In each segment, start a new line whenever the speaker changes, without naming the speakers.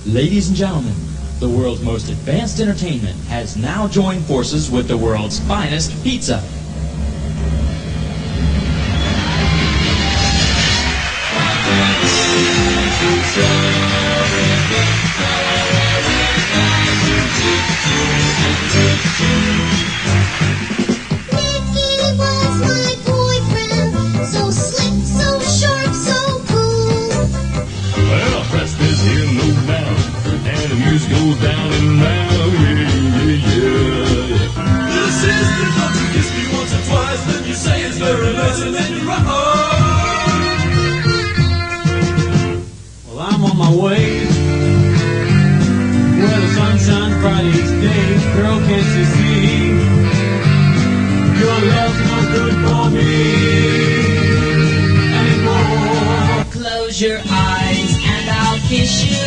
Ladies and gentlemen, the world's most advanced entertainment has now joined forces with the world's finest pizza.
Goes down and round, yeah. Little sister, don't you kiss me once or twice, then you say it's very nice and then you run Well, I'm on my way where the sun shines bright each day. Girl, can't you see? Your love's not good for me anymore.
Close your eyes and I'll kiss you.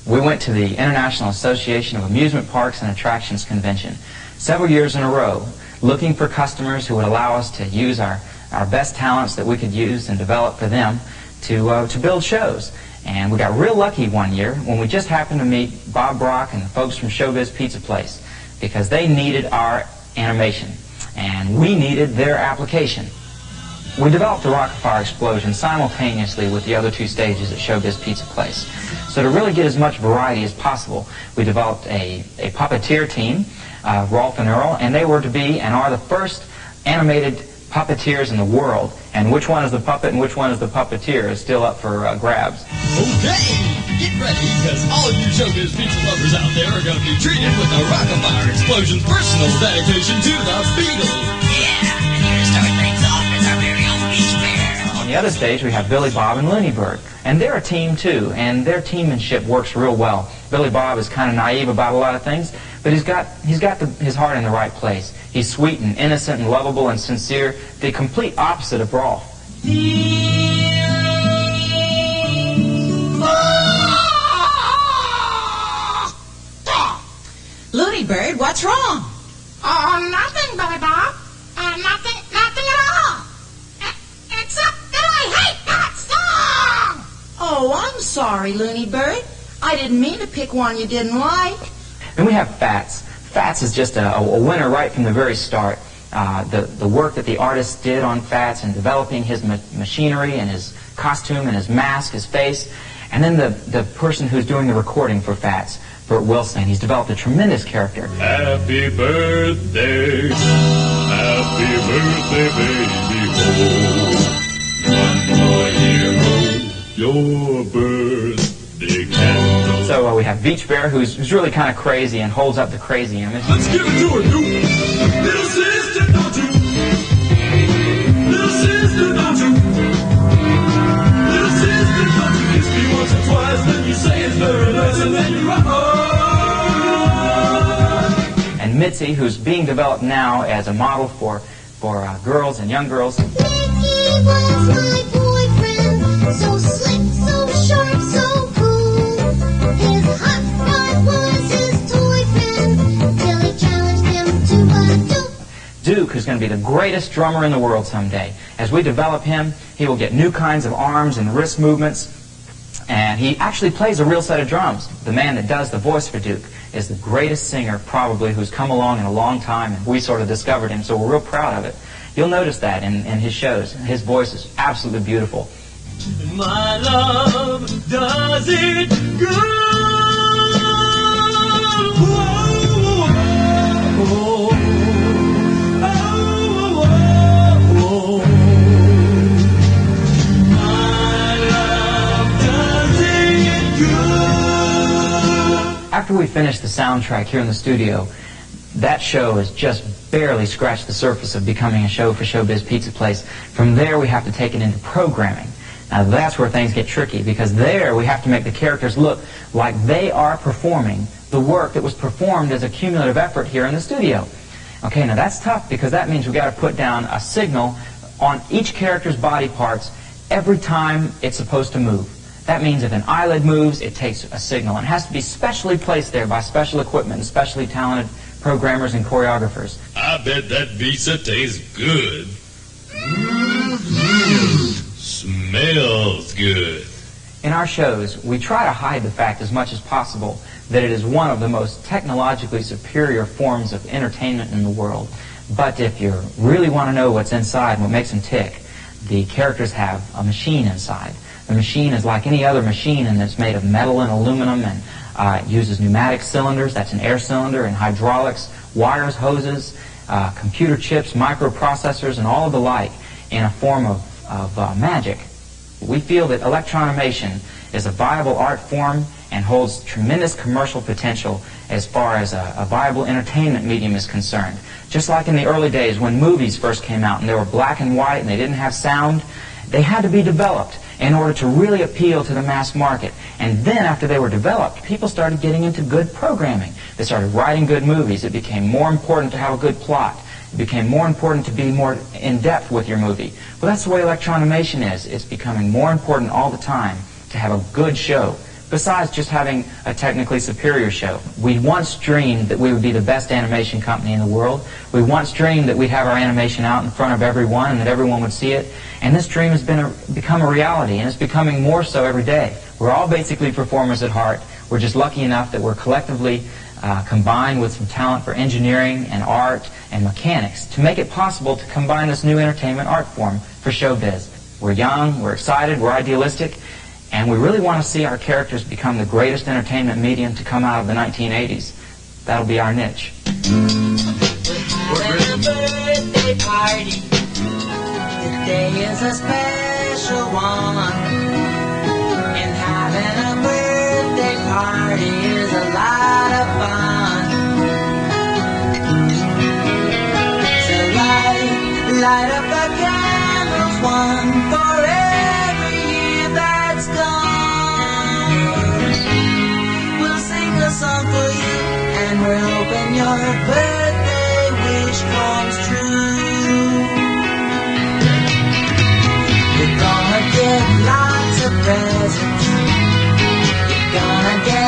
We went to the International Association of Amusement Parks and Attractions Convention several years in a row, looking for customers who would allow us to use our best talents that we could use and develop for them to build shows. And we got real lucky one year when we just happened to meet Bob Brock and the folks from Showbiz Pizza Place, because they needed our animation and we needed their application. We developed the Rocket Fire Explosion simultaneously with the other two stages at Showbiz Pizza Place. So to really get as much variety as possible, we developed a puppeteer team, Rolf and Earl, and they were to be and are the first animated puppeteers in the world. And which one is the puppet and which one is the puppeteer is still up for grabs.
Okay, get ready, because all of you Showbiz Pizza lovers out there are going to be treated with the Rocket Fire Explosion's personal dedication to the Beatles.
Yeah, and here to start things off is our very own Beach Bear.
On the other stage, we have Billy Bob and Looney Bird. And they're a team, too, and their teammanship works real well. Billy Bob is kind of naive about a lot of things, but he's got his heart in the right place. He's sweet and innocent and lovable and sincere, the complete opposite of Rolf.
Looney Bird, what's wrong?
Oh, nothing, Billy Bob. Nothing at all. Except that I hate that song!
Oh, I'm sorry, Looney Bird. I didn't mean to pick one you didn't like.
Then we have Fats. Fats is just a winner right from the very start. The work that the artist did on Fats and developing his machinery and his costume and his mask, his face, and then the person who's doing the recording for Fats, Bert Wilson. He's developed a tremendous character.
Happy birthday, baby, one more year old, your birthday candle.
So we have Beach Bear, who's really kind of crazy and holds up the crazy image.
Let's give it to her, dude. Little sister, don't you? Little sister, don't you? Little sister, don't you kiss me once or twice, then you say it's very nice, and then you run.
And Mitzi, who's being developed now as a model for girls and young girls.
Mickey was my boyfriend, so slick, so sharp, so cool. His hot rod was his toy friend, till he challenged him to a duel.
Duke, who's going to be the greatest drummer in the world someday. As we develop him, he will get new kinds of arms and wrist movements. And he actually plays a real set of drums. The man that does the voice for Duke is the greatest singer, probably, who's come along in a long time, and we sort of discovered him, so we're real proud of it. You'll notice that in his shows. His voice is absolutely beautiful.
My love does it good. Whoa, whoa, whoa, whoa. My love does it good.
After we finish the soundtrack here in the studio, that show has just barely scratched the surface of becoming a show for Showbiz Pizza Place. From there, we have to take it into programming. Now, that's where things get tricky, because there we have to make the characters look like they are performing the work that was performed as a cumulative effort here in the studio. Okay, now that's tough, because that means we've got to put down a signal on each character's body parts every time it's supposed to move. That means if an eyelid moves, it takes a signal. And it has to be specially placed there by special equipment and specially talented programmers and choreographers.
I bet that pizza tastes good.
smells good.
In our shows, we try to hide the fact as much as possible that it is one of the most technologically superior forms of entertainment in the world. But if you really want to know what's inside and what makes them tick, the characters have a machine inside. The machine is like any other machine, and it's made of metal and aluminum, and uses pneumatic cylinders, that's an air cylinder, and hydraulics, wires, hoses, computer chips, microprocessors, and all of the like in a form of magic. We feel that electronimation is a viable art form and holds tremendous commercial potential as far as a viable entertainment medium is concerned. Just like in the early days when movies first came out and they were black and white and they didn't have sound, they had to be developed in order to really appeal to the mass market. And then after they were developed, people started getting into good programming. They started writing good movies. It became more important to have a good plot. It became more important to be more in-depth with your movie. Well, that's the way electronimation is. It's becoming more important all the time to have a good show, besides just having a technically superior show. We once dreamed that we would be the best animation company in the world. We once dreamed that we'd have our animation out in front of everyone and that everyone would see it. And this dream has become a reality, and it's becoming more so every day. We're all basically performers at heart. We're just lucky enough that we're collectively combined with some talent for engineering and art and mechanics to make it possible to combine this new entertainment art form for showbiz. We're young, we're excited, we're idealistic, and we really want to see our characters become the greatest entertainment medium to come out of the 1980s. That'll be our niche.
We're having a birthday party. Today is a special one. And having a birthday party is a lot of fun. So light up the candles, one for every year that's gone. We'll sing a song for you, and we're hoping your birthday wish comes true. You're gonna get lots of presents. You're gonna get